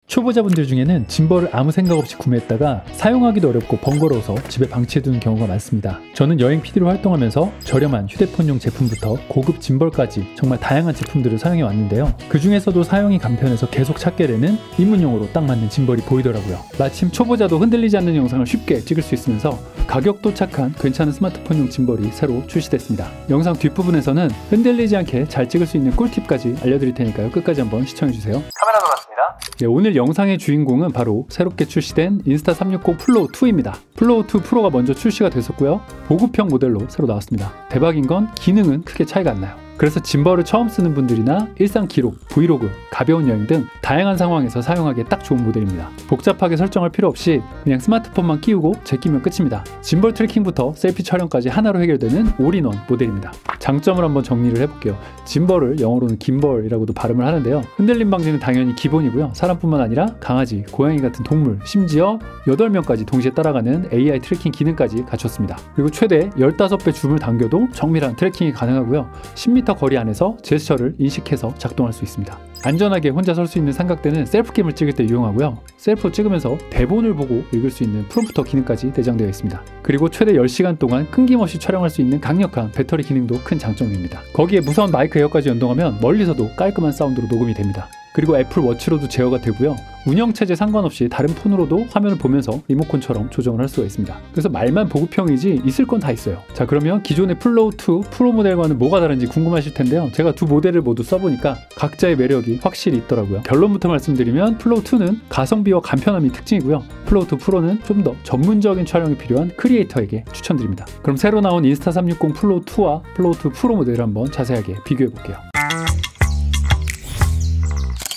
초보자분들 중에는 짐벌을 아무 생각 없이 구매했다가 사용하기도 어렵고 번거로워서 집에 방치해두는 경우가 많습니다. 저는 여행 PD로 활동하면서 저렴한 휴대폰용 제품부터 고급 짐벌까지 정말 다양한 제품들을 사용해 왔는데요. 그 중에서도 사용이 간편해서 계속 찾게 되는 입문용으로 딱 맞는 짐벌이 보이더라고요. 마침 초보자도 흔들리지 않는 영상을 쉽게 찍을 수 있으면서 가격도 착한 괜찮은 스마트폰용 짐벌이 새로 출시됐습니다. 영상 뒷부분에서는 흔들리지 않게 잘 찍을 수 있는 꿀팁까지 알려드릴 테니까요. 끝까지 한번 시청해주세요. 카메라 돌았습니다. 네, 오늘 영상의 주인공은 바로 새롭게 출시된 인스타360 플로우2입니다. 플로우2 프로가 먼저 출시가 됐었고요. 보급형 모델로 새로 나왔습니다. 대박인 건 기능은 크게 차이가 안 나요. 그래서 짐벌을 처음 쓰는 분들이나 일상 기록, 브이로그, 가벼운 여행 등 다양한 상황에서 사용하기에 딱 좋은 모델입니다. 복잡하게 설정할 필요 없이 그냥 스마트폰만 끼우고 제끼면 끝입니다. 짐벌 트래킹부터 셀피 촬영까지 하나로 해결되는 올인원 모델입니다. 장점을 한번 정리를 해볼게요. 짐벌을 영어로는 김벌이라고도 발음을 하는데요. 흔들림 방지는 당연히 기본이고요. 사람뿐만 아니라 강아지, 고양이 같은 동물, 심지어 8명까지 동시에 따라가는 AI 트래킹 기능까지 갖췄습니다. 그리고 최대 15배 줌을 당겨도 정밀한 트래킹이 가능하고요. 10m 거리 안에서 제스처를 인식해서 작동할 수 있습니다. 안전하게 혼자 설 수 있는 삼각대는 셀프 게임을 찍을 때 유용하고요. 셀프 찍으면서 대본을 보고 읽을 수 있는 프롬프터 기능까지 내장되어 있습니다. 그리고 최대 10시간 동안 끊김없이 촬영할 수 있는 강력한 배터리 기능도 큰 장점입니다. 거기에 무선 마이크 에어까지 연동하면 멀리서도 깔끔한 사운드로 녹음이 됩니다. 그리고 애플 워치로도 제어가 되고요. 운영체제 상관없이 다른 폰으로도 화면을 보면서 리모컨처럼 조정을 할 수가 있습니다. 그래서 말만 보급형이지 있을 건 다 있어요. 자, 그러면 기존의 플로우2 프로 모델과는 뭐가 다른지 궁금하실 텐데요. 제가 두 모델을 모두 써보니까 각자의 매력이 확실히 있더라고요. 결론부터 말씀드리면 플로우2는 가성비와 간편함이 특징이고요. 플로우2 프로는 좀 더 전문적인 촬영이 필요한 크리에이터에게 추천드립니다. 그럼 새로 나온 인스타360 플로우2와 플로우2 프로 모델을 한번 자세하게 비교해 볼게요.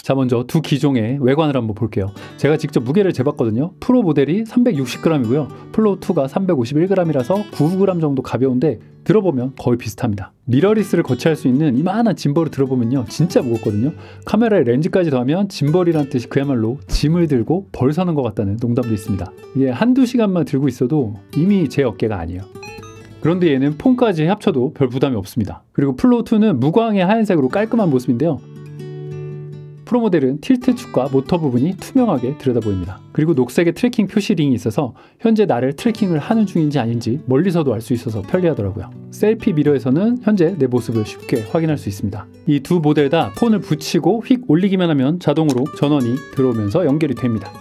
자, 먼저 두 기종의 외관을 한번 볼게요. 제가 직접 무게를 재봤거든요. 프로 모델이 360g이고요. 플로우2가 351g이라서 9g 정도 가벼운데 들어보면 거의 비슷합니다. 미러리스를 거치할 수 있는 이만한 짐벌을 들어보면요, 진짜 무겁거든요. 카메라에 렌즈까지 더하면 짐벌이란 뜻이 그야말로 짐을 들고 벌 서는 것 같다는 농담도 있습니다. 이게 한두 시간만 들고 있어도 이미 제 어깨가 아니에요. 그런데 얘는 폰까지 합쳐도 별 부담이 없습니다. 그리고 플로우2는 무광의 하얀색으로 깔끔한 모습인데요. 프로 모델은 틸트 축과 모터 부분이 투명하게 들여다보입니다. 그리고 녹색의 트래킹 표시링이 있어서 현재 나를 트래킹을 하는 중인지 아닌지 멀리서도 알 수 있어서 편리하더라고요. 셀피 미러에서는 현재 내 모습을 쉽게 확인할 수 있습니다. 이 두 모델 다 폰을 붙이고 휙 올리기만 하면 자동으로 전원이 들어오면서 연결이 됩니다.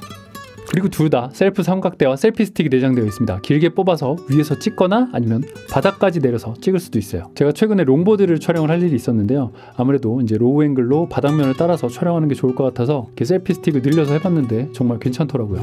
그리고 둘 다 셀프 삼각대와 셀피 스틱이 내장되어 있습니다. 길게 뽑아서 위에서 찍거나 아니면 바닥까지 내려서 찍을 수도 있어요. 제가 최근에 롱보드를 촬영을 할 일이 있었는데요. 아무래도 이제 로우 앵글로 바닥면을 따라서 촬영하는 게 좋을 것 같아서 이렇게 셀피 스틱을 늘려서 해봤는데 정말 괜찮더라고요.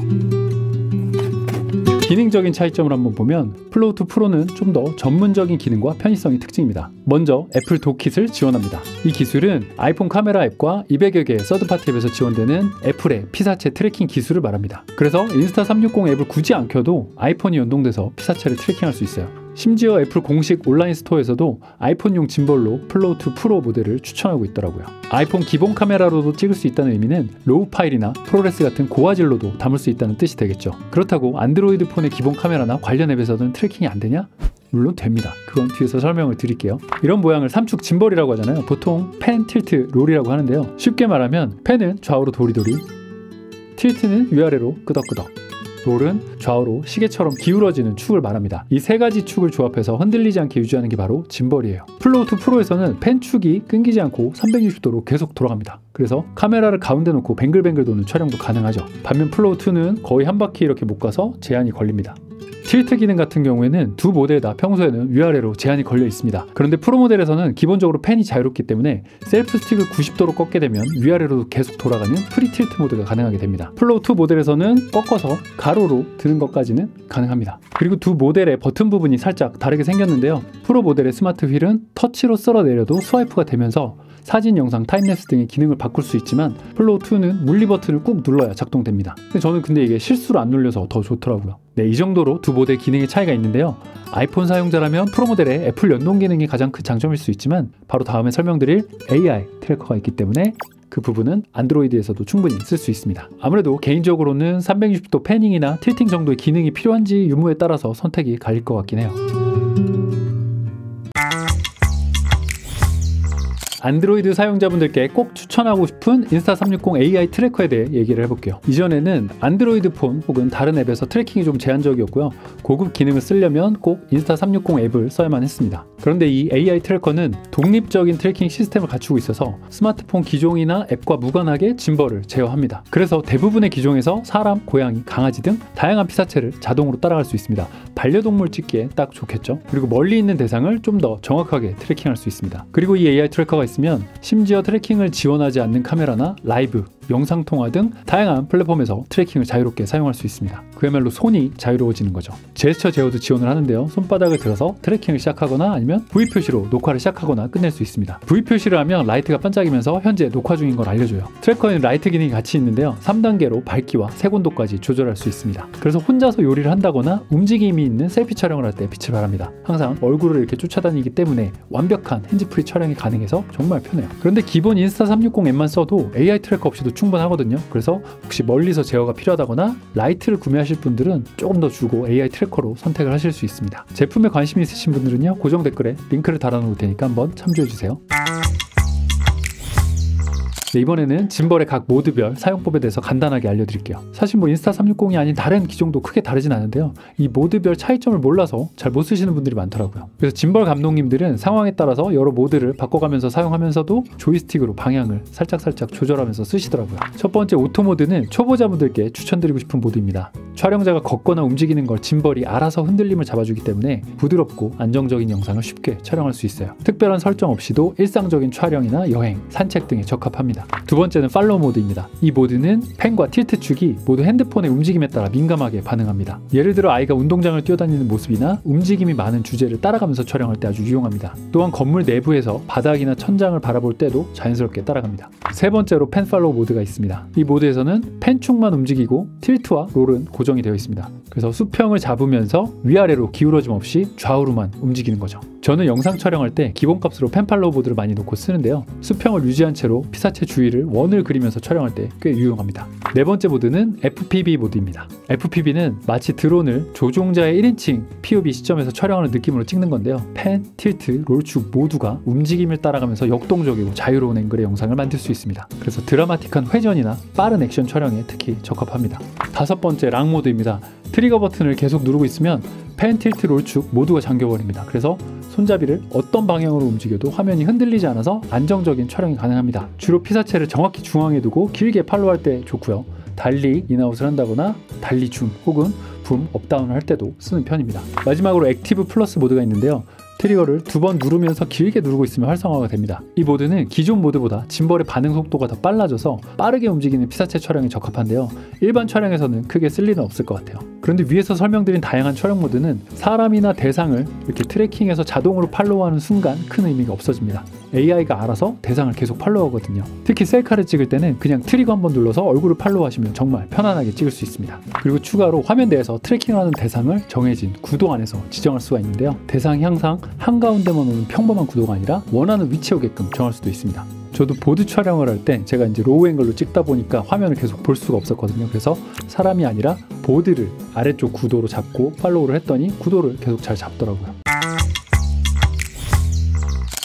기능적인 차이점을 한번 보면 플로우2 프로는 좀 더 전문적인 기능과 편의성이 특징입니다. 먼저 애플 도킷을 지원합니다. 이 기술은 아이폰 카메라 앱과 200여 개의 서드파티 앱에서 지원되는 애플의 피사체 트래킹 기술을 말합니다. 그래서 인스타360 앱을 굳이 안 켜도 아이폰이 연동돼서 피사체를 트래킹할 수 있어요. 심지어 애플 공식 온라인 스토어에서도 아이폰용 짐벌로 플로우2 프로 모델을 추천하고 있더라고요. 아이폰 기본 카메라로도 찍을 수 있다는 의미는 로우 파일이나 프로레스 같은 고화질로도 담을 수 있다는 뜻이 되겠죠. 그렇다고 안드로이드 폰의 기본 카메라나 관련 앱에서는 트래킹이 안 되냐? 물론 됩니다. 그건 뒤에서 설명을 드릴게요. 이런 모양을 삼축 짐벌이라고 하잖아요. 보통 펜, 틸트, 롤이라고 하는데요. 쉽게 말하면 펜은 좌우로 도리도리, 틸트는 위아래로 끄덕끄덕, 롤은 좌우로 시계처럼 기울어지는 축을 말합니다. 이 세 가지 축을 조합해서 흔들리지 않게 유지하는 게 바로 짐벌이에요. 플로우2 프로에서는 펜 축이 끊기지 않고 360도로 계속 돌아갑니다. 그래서 카메라를 가운데 놓고 뱅글뱅글 도는 촬영도 가능하죠. 반면 플로우2는 거의 한 바퀴 이렇게 못 가서 제한이 걸립니다. 틸트 기능 같은 경우에는 두 모델 다 평소에는 위아래로 제한이 걸려 있습니다. 그런데 프로 모델에서는 기본적으로 펜이 자유롭기 때문에 셀프 스틱을 90도로 꺾게 되면 위아래로 계속 돌아가는 프리 틸트 모드가 가능하게 됩니다. 플로우2 모델에서는 꺾어서 가로로 드는 것까지는 가능합니다. 그리고 두 모델의 버튼 부분이 살짝 다르게 생겼는데요. 프로 모델의 스마트 휠은 터치로 쓸어내려도 스와이프가 되면서 사진, 영상, 타임랩스 등의 기능을 바꿀 수 있지만 플로우2는 물리 버튼을 꾹 눌러야 작동됩니다. 저는 근데 이게 실수로 안 눌려서 더 좋더라고요. 네, 이 정도로 두 모델 기능의 차이가 있는데요. 아이폰 사용자라면 프로 모델의 애플 연동 기능이 가장 큰 장점일 수 있지만 바로 다음에 설명드릴 AI 트래커가 있기 때문에 그 부분은 안드로이드에서도 충분히 쓸 수 있습니다. 아무래도 개인적으로는 360도 패닝이나 틸팅 정도의 기능이 필요한지 유무에 따라서 선택이 갈릴 것 같긴 해요. 안드로이드 사용자분들께 꼭 추천하고 싶은 인스타360 AI 트래커에 대해 얘기를 해볼게요. 이전에는 안드로이드 폰 혹은 다른 앱에서 트래킹이 좀 제한적이었고요. 고급 기능을 쓰려면 꼭 인스타360 앱을 써야만 했습니다. 그런데 이 AI 트래커는 독립적인 트래킹 시스템을 갖추고 있어서 스마트폰 기종이나 앱과 무관하게 짐벌을 제어합니다. 그래서 대부분의 기종에서 사람, 고양이, 강아지 등 다양한 피사체를 자동으로 따라갈 수 있습니다. 반려동물 찍기에 딱 좋겠죠. 그리고 멀리 있는 대상을 좀 더 정확하게 트래킹할 수 있습니다. 그리고 이 AI 트래커가 있으면 심지어 트래킹을 지원하지 않는 카메라나 라이브, 영상통화 등 다양한 플랫폼에서 트래킹을 자유롭게 사용할 수 있습니다. 그야말로 손이 자유로워지는 거죠. 제스처 제어도 지원을 하는데요. 손바닥을 들어서 트래킹을 시작하거나 아니면 V 표시로 녹화를 시작하거나 끝낼 수 있습니다. V 표시를 하면 라이트가 반짝이면서 현재 녹화 중인 걸 알려줘요. 트래커에는 라이트 기능이 같이 있는데요. 3단계로 밝기와 색온도까지 조절할 수 있습니다. 그래서 혼자서 요리를 한다거나 움직임이 있는 셀피 촬영을 할 때 빛을 발합니다. 항상 얼굴을 이렇게 쫓아다니기 때문에 완벽한 핸즈프리 촬영이 가능해서 정말 편해요. 그런데 기본 인스타360 앱만 써도 AI 트래커 없이도 충분하거든요. 그래서 혹시 멀리서 제어가 필요하다거나 라이트를 구매하실 분들은 조금 더 주고 AI 트래커로 선택을 하실 수 있습니다. 제품에 관심이 있으신 분들은요, 고정 댓글에 링크를 달아놓을 테니까 한번 참조해주세요. 네, 이번에는 짐벌의 각 모드별 사용법에 대해서 간단하게 알려드릴게요. 사실 인스타360이 아닌 다른 기종도 크게 다르진 않은데요. 이 모드별 차이점을 몰라서 잘 못 쓰시는 분들이 많더라고요. 그래서 짐벌 감독님들은 상황에 따라서 여러 모드를 바꿔가면서 사용하면서도 조이스틱으로 방향을 살짝살짝 조절하면서 쓰시더라고요. 첫 번째 오토 모드는 초보자분들께 추천드리고 싶은 모드입니다. 촬영자가 걷거나 움직이는 걸 짐벌이 알아서 흔들림을 잡아주기 때문에 부드럽고 안정적인 영상을 쉽게 촬영할 수 있어요. 특별한 설정 없이도 일상적인 촬영이나 여행, 산책 등에 적합합니다. 두 번째는 팔로우 모드입니다. 이 모드는 펜과 틸트 축이 모두 핸드폰의 움직임에 따라 민감하게 반응합니다. 예를 들어 아이가 운동장을 뛰어다니는 모습이나 움직임이 많은 주제를 따라가면서 촬영할 때 아주 유용합니다. 또한 건물 내부에서 바닥이나 천장을 바라볼 때도 자연스럽게 따라갑니다. 세 번째로 펜 팔로우 모드가 있습니다. 이 모드에서는 펜 축만 움직이고 틸트와 롤은 고정이 되어 있습니다. 그래서 수평을 잡으면서 위아래로 기울어짐 없이 좌우로만 움직이는 거죠. 저는 영상 촬영할 때 기본값으로 펜 팔로우 모드를 많이 놓고 쓰는데요. 수평을 유지한 채로 피사체 주위를 원을 그리면서 촬영할 때 꽤 유용합니다. 네 번째 모드는 FPV 모드입니다. FPV는 마치 드론을 조종자의 1인칭 POV 시점에서 촬영하는 느낌으로 찍는 건데요. 펜, 틸트, 롤축 모두가 움직임을 따라가면서 역동적이고 자유로운 앵글의 영상을 만들 수 있습니다. 그래서 드라마틱한 회전이나 빠른 액션 촬영에 특히 적합합니다. 다섯 번째 락 모드입니다. 트리거 버튼을 계속 누르고 있으면 펜, 틸트, 롤축 모두가 잠겨버립니다. 그래서 손잡이를 어떤 방향으로 움직여도 화면이 흔들리지 않아서 안정적인 촬영이 가능합니다. 주로 피사체를 정확히 중앙에 두고 길게 팔로우할 때 좋고요. 달리 인아웃을 한다거나 달리 줌 혹은 붐, 업다운을 할 때도 쓰는 편입니다. 마지막으로 액티브 플러스 모드가 있는데요. 트리거를 두 번 누르면서 길게 누르고 있으면 활성화가 됩니다. 이 모드는 기존 모드보다 짐벌의 반응 속도가 더 빨라져서 빠르게 움직이는 피사체 촬영에 적합한데요. 일반 촬영에서는 크게 쓸 일은 없을 것 같아요. 그런데 위에서 설명드린 다양한 촬영 모드는 사람이나 대상을 이렇게 트래킹해서 자동으로 팔로우하는 순간 큰 의미가 없어집니다. AI가 알아서 대상을 계속 팔로우하거든요. 특히 셀카를 찍을 때는 그냥 트리거 한번 눌러서 얼굴을 팔로우하시면 정말 편안하게 찍을 수 있습니다. 그리고 추가로 화면 내에서 트래킹하는 대상을 정해진 구도 안에서 지정할 수가 있는데요. 대상이 항상 한가운데만 오는 평범한 구도가 아니라 원하는 위치에 오게끔 정할 수도 있습니다. 저도 보드 촬영을 할 때 제가 이제 로우 앵글로 찍다 보니까 화면을 계속 볼 수가 없었거든요. 그래서 사람이 아니라 보드를 아래쪽 구도로 잡고 팔로우를 했더니 구도를 계속 잘 잡더라고요.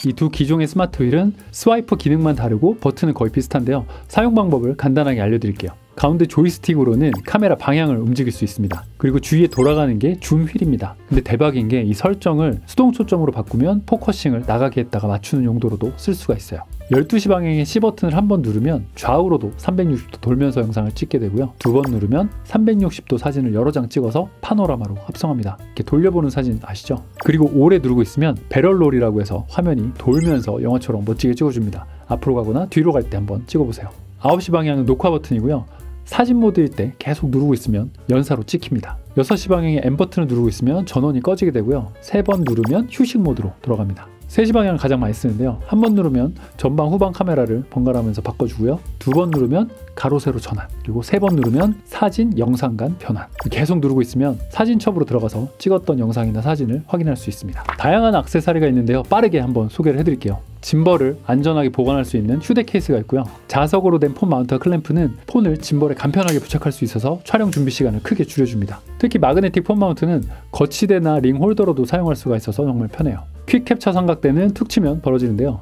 이 두 기종의 스마트 휠은 스와이프 기능만 다르고 버튼은 거의 비슷한데요. 사용 방법을 간단하게 알려드릴게요. 가운데 조이스틱으로는 카메라 방향을 움직일 수 있습니다. 그리고 주위에 돌아가는 게 줌 휠입니다. 근데 대박인 게 이 설정을 수동 초점으로 바꾸면 포커싱을 나가게 했다가 맞추는 용도로도 쓸 수가 있어요. 12시 방향의 C 버튼을 한 번 누르면 좌우로도 360도 돌면서 영상을 찍게 되고요. 두 번 누르면 360도 사진을 여러 장 찍어서 파노라마로 합성합니다. 이렇게 돌려보는 사진 아시죠? 그리고 오래 누르고 있으면 배럴롤이라고 해서 화면이 돌면서 영화처럼 멋지게 찍어줍니다. 앞으로 가거나 뒤로 갈 때 한번 찍어보세요. 9시 방향은 녹화 버튼이고요. 사진 모드일 때 계속 누르고 있으면 연사로 찍힙니다. 6시 방향의 M 버튼을 누르고 있으면 전원이 꺼지게 되고요. 3번 누르면 휴식 모드로 들어갑니다. 3시 방향을 가장 많이 쓰는데요. 한 번 누르면 전방 후방 카메라를 번갈아가면서 바꿔주고요. 두 번 누르면 가로 세로 전환, 그리고 3번 누르면 사진 영상 간 변환. 계속 누르고 있으면 사진첩으로 들어가서 찍었던 영상이나 사진을 확인할 수 있습니다. 다양한 액세서리가 있는데요. 빠르게 한번 소개를 해드릴게요. 짐벌을 안전하게 보관할 수 있는 휴대 케이스가 있고요. 자석으로 된 폰 마운터 클램프는 폰을 짐벌에 간편하게 부착할 수 있어서 촬영 준비 시간을 크게 줄여줍니다. 특히 마그네틱 폰 마운트는 거치대나 링 홀더로도 사용할 수가 있어서 정말 편해요. 퀵 캡처 삼각대는 툭 치면 벌어지는데요.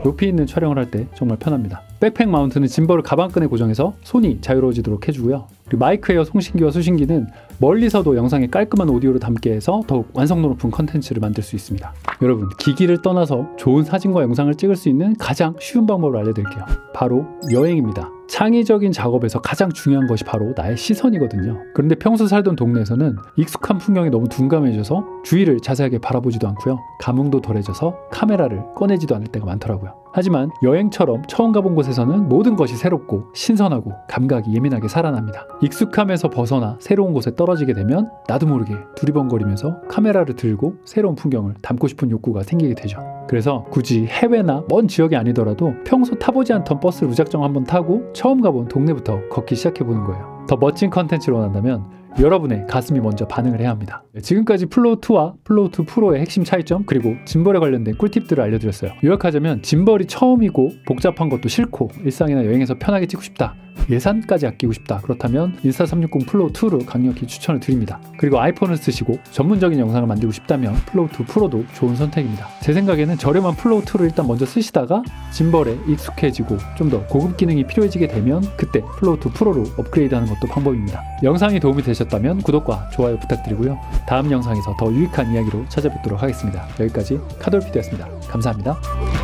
높이 있는 촬영을 할 때 정말 편합니다. 백팩 마운트는 짐벌을 가방끈에 고정해서 손이 자유로워지도록 해주고요. 그리고 마이크 에어 송신기와 수신기는 멀리서도 영상에 깔끔한 오디오를 담게 해서 더욱 완성도 높은 컨텐츠를 만들 수 있습니다. 여러분, 기기를 떠나서 좋은 사진과 영상을 찍을 수 있는 가장 쉬운 방법을 알려드릴게요. 바로 여행입니다. 창의적인 작업에서 가장 중요한 것이 바로 나의 시선이거든요. 그런데 평소 살던 동네에서는 익숙한 풍경에 너무 둔감해져서 주위를 자세하게 바라보지도 않고요. 감흥도 덜해져서 카메라를 꺼내지도 않을 때가 많더라고요. 하지만 여행처럼 처음 가본 곳에서는 모든 것이 새롭고 신선하고 감각이 예민하게 살아납니다. 익숙함에서 벗어나 새로운 곳에 떨어지게 되면 나도 모르게 두리번거리면서 카메라를 들고 새로운 풍경을 담고 싶은 욕구가 생기게 되죠. 그래서 굳이 해외나 먼 지역이 아니더라도 평소 타보지 않던 버스를 무작정 한번 타고 처음 가본 동네부터 걷기 시작해보는 거예요. 더 멋진 컨텐츠를 원한다면 여러분의 가슴이 먼저 반응을 해야 합니다. 지금까지 플로우2와 플로우2 프로의 핵심 차이점, 그리고 짐벌에 관련된 꿀팁들을 알려드렸어요. 요약하자면 짐벌이 처음이고 복잡한 것도 싫고 일상이나 여행에서 편하게 찍고 싶다, 예산까지 아끼고 싶다, 그렇다면 인스타360 플로우2를 강력히 추천을 드립니다. 그리고 아이폰을 쓰시고 전문적인 영상을 만들고 싶다면 플로우2 프로도 좋은 선택입니다. 제 생각에는 저렴한 플로우2를 일단 먼저 쓰시다가 짐벌에 익숙해지고 좀 더 고급 기능이 필요해지게 되면 그때 플로우2 프로로 업그레이드하는 것도 방법입니다. 영상이 도움이 되셨다면 구독과 좋아요 부탁드리고요. 다음 영상에서 더 유익한 이야기로 찾아뵙도록 하겠습니다. 여기까지 카돌피디였습니다. 감사합니다.